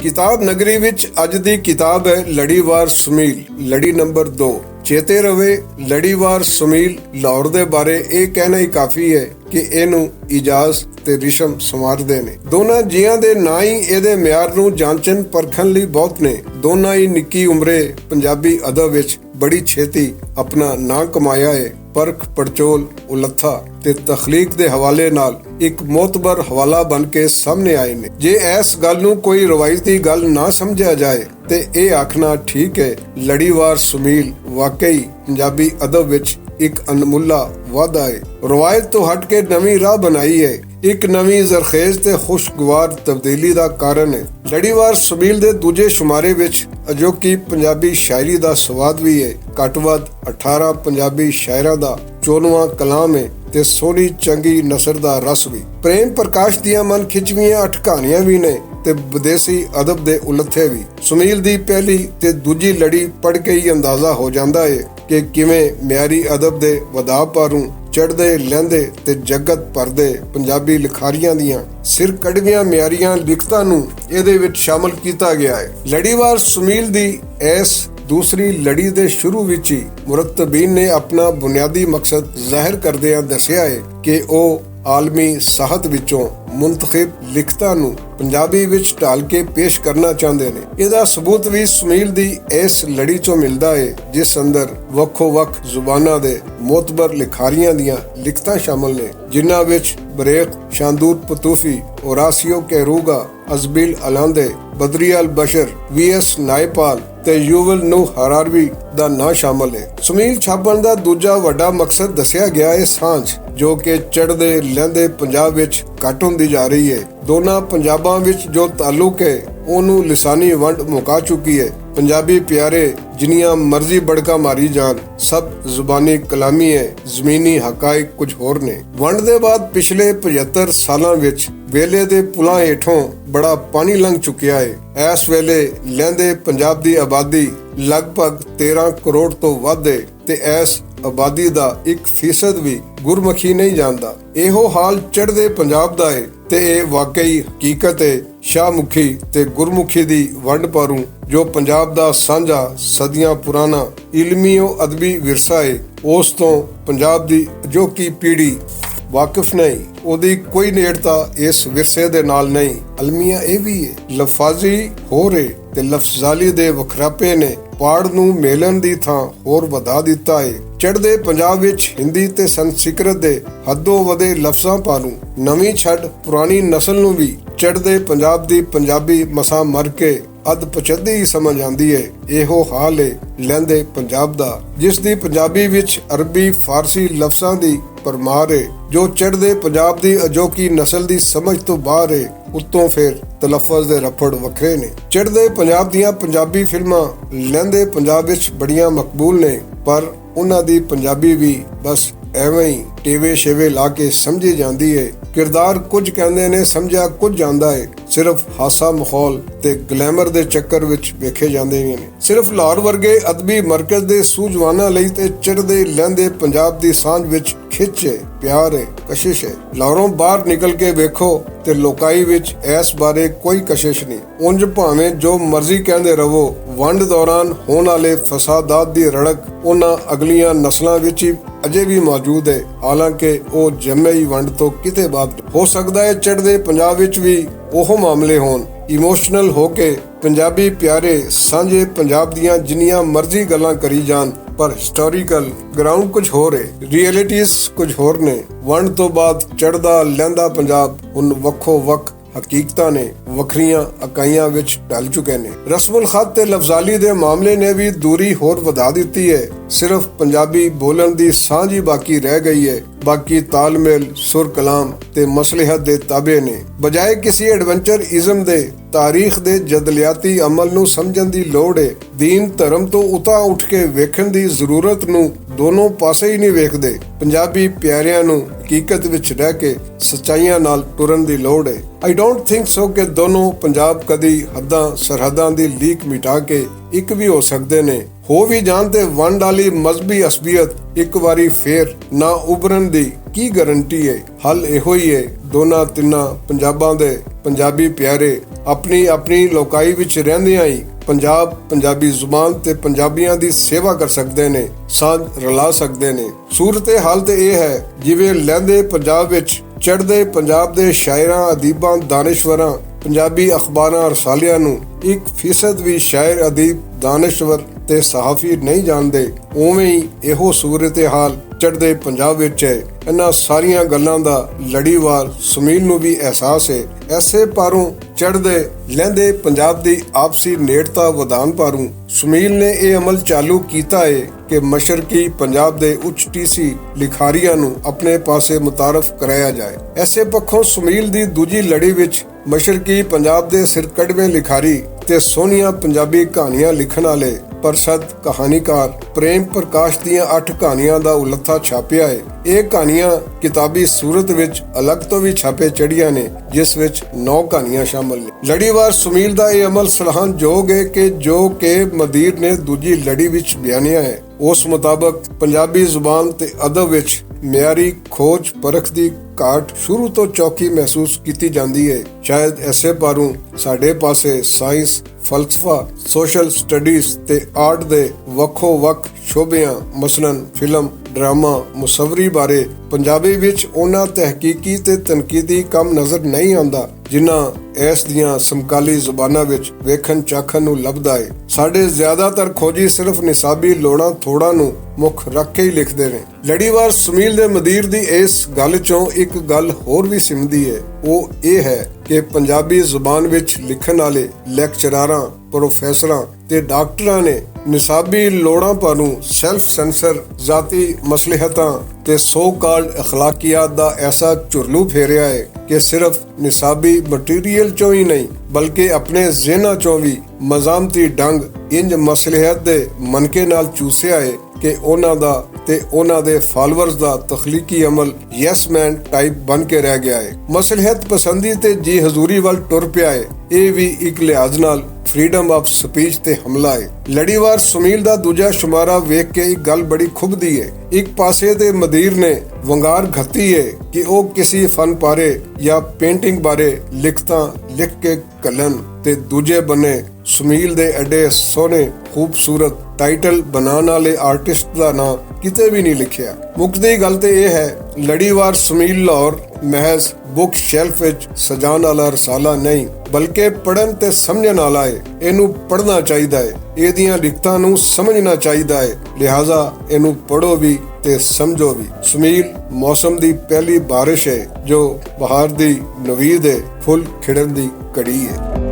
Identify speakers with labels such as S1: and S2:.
S1: किताब नगरी विच अज दी किताब है लड़ीवार सुमील। लड़ी नंबर 2। चेते रवे लड़ीवार सुमील लाहौर दे बारे ये कहना ही काफी है कि इनू इजाज ते रिशम संवारदे ने। दोनों जियां दे ना ही इहदे म्यार नू जांचन परखण लई बहुत ने। दोनों ही निक्की उमरे पंजाबी अदब विच बड़ी छेती अपना नां कमाया है। परख पड़चोल उलत्था ते तखलीक दे हवाले नाल एक मोतबर हवाला बन के सामने आए ने। जे इस गल नू कोई रवायती गल ना समझा जाए ते ये आखना ठीक है लड़ीवार सुमील वाकई पंजाबी अदब विच एक अनमुला वादा है। रवायत तो हट के नवी राह बनाई है, एक नवी जरखेज ते खुशगवार तब्दीली दा कारण है। लड़ीवार सुमील दे दूजे शुमारे विच अजोकी पंजाबी शायरी दा स्वाद भी है। घट वध 18 पंजाबी शायरां दा 14वां कलाम है ते सोहनी चंगी नसर दा रस भी। प्रेम प्रकाश दियां मन खिचवियां 8 कहानियां भी ने ते विदेशी अदब दे उलथे भी। सुमील दी पहली ते दूजी लड़ी पढ़ के ही अंदाजा हो जाता है कि किवें म्यारी अदब दे वधा पारू चढ़दे लैंदे ते जगत भरदे पंजाबी लिखारियां दियां सिर कड़वियां म्यारियां लिखतां नू इहदे विच शामिल कीता गया है। लड़ीवार सुमील दी इस दूसरी लड़ी दे शुरू विच ही मुरत्तबीन ने अपना बुनियादी मकसद जाहिर करदियां दस्सिया है कि ओ आलमी साहत विचों मुंतखब लिखतां नू पंजाबी विच ढाल के पेश करना चाहते ने। इसदा सबूत भी सुमील दी इस लड़ी चों मिलदा है जिस अंदर वक्खो वक्ख जुबानां दे मोतबर लिखारियां दियां लिखतां शामिल ने, जिन्हां विच बरेक शांदूर पतूफी, ओरासियो कैरूगा, अजबिल अलांदे, बदरियाल बशर, वीएस नायपाल ते युवल नू हरारवी दा नां शामिल है। सुमील छापण दा दूजा वड्डा मकसद दस्सिया गया है सांझ, जो कि चढ़दे लैंदे पंजाब विच घट हुंदी जा रही है। दोनों पंजाबां विच जो ताल्लुक है ओनू लिसानी वंड मुका चुकी है। पंजाबी प्यारे जिन्नियां मर्जी बड़का मारी जान, सब जुबानी कलामी है, जमीनी हकायक कुछ होर ने। वंड दे बाद पिछले 75 सालां विच वेले दे पुलां हेठों बड़ा पानी लंघ चुकिया है। इस वेले लैंदे पंजाब दी आबादी लगभग 13 करोड़ तो वध है ते इस आबादी दा 1% भी गुरमुखी नहीं जानदा। एहो हाल चढ़दे पंजाब दा है ते ये वाकई हकीकत है शाहमुखी ते गुरमुखी दी वंड पारू जो पंजाब दा सांझा सदियां पुराना इलमीओ अदबी विरसा है। उस तो पंजाब दी अजोकी पीढ़ी वाकिफ नहीं, ओदी कोई नेड़ता इस विरसे दे नाल नहीं। अलमिया ये भी है लफाजी हो रहे ते लफजाली दे वखरापे ने पाड़ नू मेलन दी थां होर वधा दिता है। चढ़दे पंजाब विच हिंदी ते संस्कृत दे हदों वधे लफ्जां पालू नवी छड़ पुरानी नस्ल नू भी चढ़दे पंजाब दी पंजाबी मसा मर के अध पचदी ही समझ आंदी है। एहो हाल है लैंदे पंजाब दा, जिस दी पंजाबी विच अरबी फारसी लफ्जां दी परमार है, जो चढ़दे पंजाब दी अजोकी नस्ल दी समझ तो बाहर है। उत्तों फिर तलफज दे रफड़ वखरे ने। चढ़दे पंजाब दियां पंजाबी फिल्मां लैंदे पंजाब विच बड़ियां मकबूल ने, पर उन्हां दी पंजाबी भी बस एवें ही टेवे शेवे ला के समझी जाती है। किरदार कुछ कहंदे ने, समझा कुछ जांदा है। सिर्फ हासा माहौल ते ग्लैमर दे चक्कर विच वेखे जांदे ने। सिर्फ लाहौर वर्गे अदबी मरकज दे सूझवानां लई ते चढ़दे लैंदे पंजाब दी सांझ विच खिच है, प्यार है, कशिश है। लाहौरों बाहर निकल के वेखो ते लोकाई विच इस बारे कोई कशिश नहीं। उंज भावें जो मर्जी कहंदे रवो, वंड दौरान होने वाले फसादात दी रड़क उन्हां अगलियां नस्लां विच ही अजे भी मौजूद है। हालांकि वो जम्मे ही वंड तो किते बाद हो सकता है चढ़दे पंजाब विच भी ओह मामले होन। इमोशनल होके पंजाबी प्यारे सांझे पंजाब दियां जिन्नियां मर्जी गल्लां करी जान, पर हिस्टोरिकल ग्राउंड कुछ होर है, रियलिटीज कुछ होर ने। वंड तो बाद चढ़दा लैंदा पंजाब हुण वक्खो वक्ख हकीकतां ने वखरियां इकाइयां विच ढल चुके ने। रस्मुल खत ते लफजाली दे मामले ने भी दूरी होर वधा दिती है। सिर्फ पंजाबी बोलन दी सांझ ही बाकी रह गई है। बाकी तालमेल सुर कलाम ते मसलहत दे ताबे ने। बजाय किसी एडवेंचर इज़म दे तारीख दे जदलियाती अमल नू समझण दी लोड़ है। दीन धर्म तो उता उठ के वेखण दी जरूरत नू दोनों पासे ही नहीं वेखदे। पंजाबी प्यारियां नू हकीकत विच रह के सच्चाइयां नाल टुरन दी लोड़ है। आई डोंट थिंक सो कि दोनों पंजाब कदी हद्दां सरहदां दी लीक मिटा के एक भी हो सकते ने। हो भी जानते वंड वाली मजहबी असबियत एक बारी फेर ना उभरन दी की गारंटी है। हल इहो ही है दोना तिना पंजाबां दे पंजाबी प्यारे ਆਪਣੀ ਆਪਣੀ ਲੋਕਾਈ ਵਿੱਚ ਰਹਿੰਦਿਆਂ ਹੀ ਪੰਜਾਬ, ਪੰਜਾਬੀ ਜ਼ੁਬਾਨ ਤੇ ਪੰਜਾਬੀਆਂ ਦੀ ਸੇਵਾ ਕਰ ਸਕਦੇ ਨੇ, ਸਾਂਝ ਰਲਾ ਸਕਦੇ ਨੇ। ਸੂਰਤ ਹਾਲ ਤੇ ਇਹ ਹੈ ਜਿਵੇਂ ਲਹਿੰਦੇ ਪੰਜਾਬ ਵਿੱਚ ਚੜ੍ਹਦੇ ਪੰਜਾਬ ਦੇ ਸ਼ਾਇਰਾਂ, ਅਦੀਬਾਂ, ਦਾਨਿਸ਼ਵਰਾਂ, ਪੰਜਾਬੀ ਅਖਬਾਰਾਂ, ਰਸਾਲਿਆਂ ਨੂੰ 1% ਵੀ ਸ਼ਾਇਰ, ਅਦੀਬ, ਦਾਨਿਸ਼ਵਰ ਤੇ ਸਹਾਫੀ ਨਹੀਂ ਜਾਣਦੇ, ਉਵੇਂ ਹੀ ਇਹੋ ਸੂਰਤ ਹਾਲ ਚੜ੍ਹਦੇ ਪੰਜਾਬ ਵਿੱਚ ਹੈ। ਇਹਨਾਂ ਸਾਰੀਆਂ ਗੱਲਾਂ ਦਾ ਲੜੀਵਾਰ ਸੁਮੀਲ ਨੂੰ ਵੀ ਅਹਿਸਾਸ ਹੈ। ਐਸੇ ਪਾਰੋਂ ਚੜ੍ਹਦੇ ਲਹਿੰਦੇ ਪੰਜਾਬ ਦੀ ਆਪਸੀ ਨੇੜਤਾ ਵਧਾਉਣ ਪਾਰੋਂ ਸੁਮੀਲ ਨੇ ਇਹ ਅਮਲ ਚਾਲੂ ਕੀਤਾ ਹੈ ਕਿ ਮਸ਼ਰਕੀ ਪੰਜਾਬ ਦੇ ਉੱਚ ਟੀਸੀ ਲਿਖਾਰੀਆਂ ਨੂੰ ਆਪਣੇ ਪਾਸੇ ਮੁਤਾਰਫ ਕਰਾਇਆ ਜਾਏ। ਐਸੇ ਪੱਖੋਂ ਸੁਮੀਲ ਦੀ ਦੂਜੀ ਲੜੀ ਵਿੱਚ ਮਸ਼ਰਕੀ ਪੰਜਾਬ ਦੇ ਸਿਰਕੜਵੇਂ ਲਿਖਾਰੀ ਤੇ ਸੋਹਣੀਆਂ ਪੰਜਾਬੀ ਕਹਾਣੀਆਂ ਲਿਖਣ ਵਾਲੇ ਪ੍ਰਸਿੱਧ ਕਹਾਣੀਕਾਰ ਪ੍ਰੇਮ ਪ੍ਰਕਾਸ਼ ਦੀਆਂ 8 ਕਹਾਣੀਆਂ ਦਾ ਉਲੱਥਾ ਛਾਪਿਆ ਹੈ। ਇਹ ਕਹਾਣੀਆਂ ਕਿਤਾਬੀ ਸੂਰਤ ਵਿੱਚ ਅਲੱਗ ਤੋਂ ਵੀ ਛਾਪੇ ਚੜੀਆਂ ਨੇ, ਜਿਸ ਵਿੱਚ 9 ਕਹਾਣੀਆਂ ਸ਼ਾਮਲ ਨੇ। ਲੜੀਵਾਰ ਸੁਮੀਲ ਦਾ ਇਹ ਅਮਲ ਸਲਾਹਣਯੋਗ ਹੈ ਕਿ ਜੋ ਕਿ ਮਦੀਰ ਨੇ ਦੂਜੀ ਲੜੀ ਵਿੱਚ ਬਿਆਨਿਆ ਹੈ, ਉਸ ਮੁਤਾਬਕ ਪੰਜਾਬੀ ਜ਼ੁਬਾਨ ਤੇ ਅਦਬ ਵਿੱਚ ਮਿਆਰੀ ਖੋਜ ਪਰਖ ਦੀ ਘਾਟ ਸ਼ੁਰੂ ਤੋਂ ਚੌਕੀ ਮਹਿਸੂਸ ਕੀਤੀ ਜਾਂਦੀ ਹੈ। ਸ਼ਾਇਦ ਐਸੇ ਪਾਰੋਂ ਸਾਡੇ ਪਾਸੇ ਸਾਇੰਸ, ਫਲਸਫਾ, ਸੋਸ਼ਲ ਸਟੱਡੀਜ਼ ਤੇ ਆਰਟ ਦੇ ਵੱਖੋ ਵੱਖ ਸ਼ੋਬਿਆਂ ਮਸਲਨ ਫਿਲਮ, ਡਰਾਮਾ, ਮੁਸਵਰੀ ਬਾਰੇ ਪੰਜਾਬੀ ਵਿੱਚ ਉਹਨਾਂ ਤਹਿਕੀਕੀ ਤੇ ਤਨਕੀਦੀ ਕੰਮ ਨਜ਼ਰ ਨਹੀਂ ਆਉਂਦਾ ਜਿਨ੍ਹਾਂ ਇਸ ਦੀਆਂ ਸਮਕਾਲੀ ਜ਼ੁਬਾਨਾਂ ਵਿੱਚ ਵੇਖਣ ਚਾਖਣ ਨੂੰ ਲੱਭਦਾ ਹੈ। ਸਾਡੇ ਜ਼ਿਆਦਾਤਰ ਖੋਜੀ ਸਿਰਫ ਨਿਸਾਬੀ ਲੋੜਾਂ ਥੋੜਾਂ ਨੂੰ ਮੁੱਖ ਰੱਖ ਕੇ ਹੀ ਲਿਖਦੇ ਨੇ। ਲੜੀਵਾਰ ਸੁਮੀਲ ਦੇ ਮਦੀਰ ਦੀ ਇਸ ਗੱਲ ਚੋਂ ਇੱਕ ਗੱਲ ਹੋਰ ਵੀ ਸਿਮਦੀ ਹੈ, ਉਹ ਇਹ ਹੈ ਕਿ ਪੰਜਾਬੀ ਜ਼ੁਬਾਨ ਵਿੱਚ ਲਿਖਣ ਵਾਲੇ ਲੈਕਚਰਾਰਾਂ, ਪ੍ਰੋਫੈਸਰਾਂ ਤੇ ਡਾਕਟਰਾਂ ਨੇ ਨਿਸਾਬੀ ਲੋੜਾਂ ਪਾਰੋਂ ਸੈਲਫ ਸੈਂਸਰ, ਜ਼ਾਤੀ ਮਸਲਹਤਾਂ ਤੇ ਸੋ ਕਾਲਡ ਅਖਲਾਕੀਆਤ ਦਾ ਐਸਾ ਝੁਰਲੂ ਫੇਰਿਆ ਹੈ ਕਿ ਸਿਰਫ ਨਿਸਾਬੀ ਮਟੀਰੀਅਲ ਚੋਂ ਹੀ ਨਹੀਂ ਬਲਕਿ ਆਪਣੇ ਜ਼ਿਹਨਾਂ ਚੋਂ ਵੀ ਮਜ਼ਾਮਤੀ ਡੰਗ ਇੰਜ ਮਸਲਹਤ ਦੇ ਮਨਕੇ ਨਾਲ ਚੂਸਿਆ ਹੈ ਕਿ ਉਹਨਾਂ ਦਾ ਤੇ ਉਹਨਾਂ ਦੇ ਫਾਲੋਅਰਸ ਦਾ ਤਖਲੀਕੀ ਅਮਲ ਯੈਸ ਮੈਨ ਟਾਈਪ ਬਣ ਕੇ ਰਹਿ ਗਿਆ ਹੈ। ਮਸਲਹਤ ਪਸੰਦੀ ਤੇ ਜੀ ਹਜ਼ੂਰੀ ਵੱਲ ਟੁਰ ਪਿਆ ਹੈ। ਇਹ ਵੀ ਇੱਕ ਲਿਹਾਜ਼ ਨਾਲ ਫਰੀडम ਆਫ ਸਪੀਚ ਤੇ ਹਮਲਾ ਹੈ। ਲੜੀਵਾਰ ਸੁਮੀਲ ਦਾ ਦੂਜਾ ਸ਼ੁਮਾਰਾ ਵੇਖ ਕੇ ਇੱਕ ਗੱਲ ਬੜੀ ਖੁੱਬਦੀ ਹੈ। ਇੱਕ ਪਾਸੇ ਤੇ ਮਦੀਰ ਨੇ ਵੰਗਾਰ ਘੱਤੀ ਹੈ ਕਿ ਉਹ ਕਿਸੇ ਫਨ ਬਾਰੇ ਜਾਂ ਪੇਂਟਿੰਗ ਬਾਰੇ ਲਿਖਤਾਂ ਲਿਖ ਕੇ ਘੱਲਣ ਤੇ ਦੂਜੇ ਬੰਨੇ ਸੁਮੀਲ ਦੇ ਐਡੇ ਸੋਹਣੇ ਖੂਬਸੂਰਤ ਟਾਈਟਲ ਬਣਾਉਣ ਵਾਲੇ ਆਰਟਿਸਟ ਦਾ ਨਾਂ ਕਿਤੇ ਵੀ ਨਹੀਂ ਲਿਖਿਆ। ਮੁੱਕਦੀ ਗੱਲ ਤੇ ਇਹ ਹੈ, ਲੜੀਵਾਰ ਸੁਮੀਲ ਲਾਹੌਰ ਮਹਿਜ਼ ਬੁੱਕ ਸ਼ੈਲਫ ਵਿੱਚ ਸਜਾਉਣ ਵਾਲਾ ਰਸਾਲਾ ਨਹੀਂ ਬਲਕਿ ਪੜ੍ਹਨ ਤੇ ਸਮਝਣ ਵਾਲਾ ਹੈ। ਇਹਨੂੰ ਪੜ੍ਹਨਾ ਚਾਹੀਦਾ ਹੈ, ਇਹਦੀਆਂ ਲਿਖਤਾਂ ਨੂੰ ਸਮਝਣਾ ਚਾਹੀਦਾ ਹੈ, ਲਿਹਾਜ਼ਾ ਇਹਨੂੰ ਪੜ੍ਹੋ ਵੀ ਤੇ ਸਮਝੋ ਵੀ। ਸੁਮੀਲ ਮੌਸਮ ਦੀ ਪਹਿਲੀ ਬਾਰਿਸ਼ ਹੈ ਜੋ ਬਹਾਰ ਦੀ ਨਵੀਦ ਹੈ, ਫੁੱਲ ਖਿੜਨ ਦੀ ਘੜੀ ਹੈ।